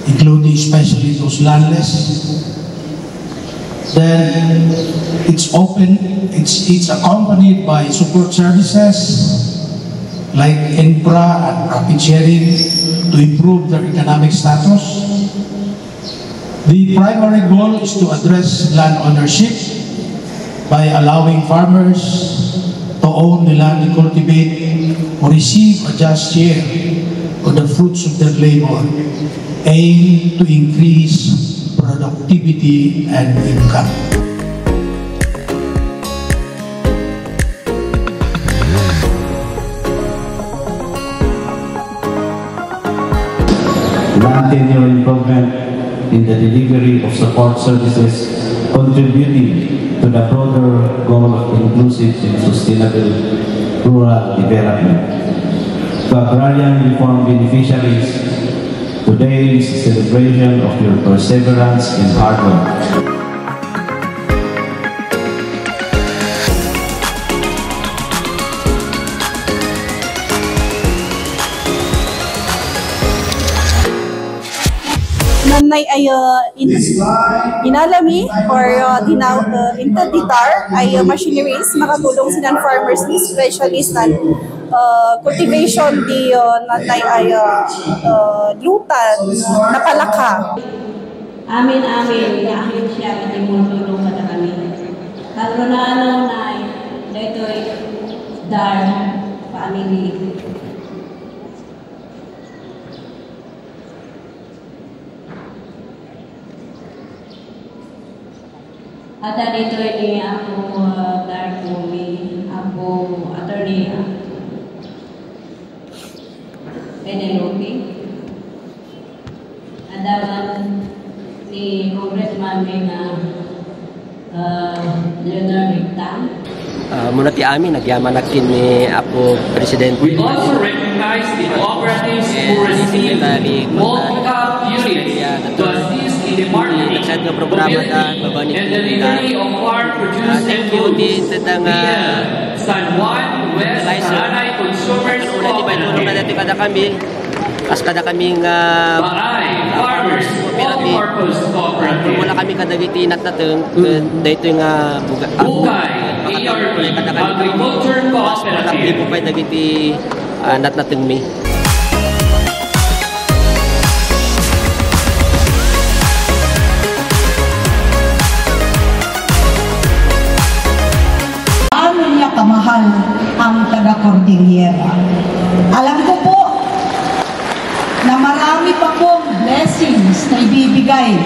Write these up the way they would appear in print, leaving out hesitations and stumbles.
including especially those landless. Then it's it's accompanied by support services like infra and profit sharing to improve their economic status. The primary goal is to address land ownership by allowing farmers to own the land they cultivate or receive a just share of the fruits of their labor, aim to increase productivity and income. Continual improvement in the delivery of support services, contributing to the broader goal of inclusive and sustainable rural development. To agrarian reform beneficiaries, today is a celebration of your perseverance and hard work. Nanay ay inalami or intaditar ay machineries makatulong sinan farmers ni specialist na cultivation di nanay ay lutan na palaka. Amin siya hindi mo tulong kada kami. Kalunano nay daytoy dar family. Ada dito ini ako dark movie, ako attorney Penelope. Ada man ni Congressman Leonard Victam. Muna ti amin, nagyaman nakin ni ako Presidente. We also recognize the cooperatives who receive multiple units to assist in the marketing, mobility, and delivery of farm produce and goods via San Juan West Saranay Consumers Cooperative. As kada kaming Farmers Multi-Purpose Cooperative. Wala kami kadagiti natnateng daytoy nga Bukay ARP Agriculture Cooperative. Mo pay dagiti natnateng mi. Ano niya kamahal ang taga-Cordillera? Alam ko po na marami pa pong blessings na ibibigay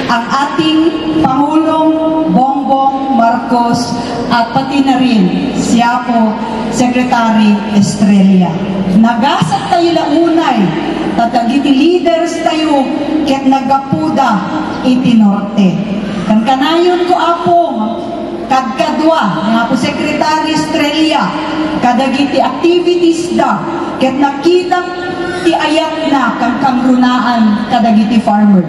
ang ating Pangulong Bongbong Marcos at pati na rin siya po Secretary Estrella. Nagasat tayo launay, tatagiti leaders tayo ket nagapuda iti norte. Kan kanayon ko apo kadkadwa nga po Secretary Estrella kadagiti activities da ket nakita ti ayat na kang kangrunaan kadagiti farmer.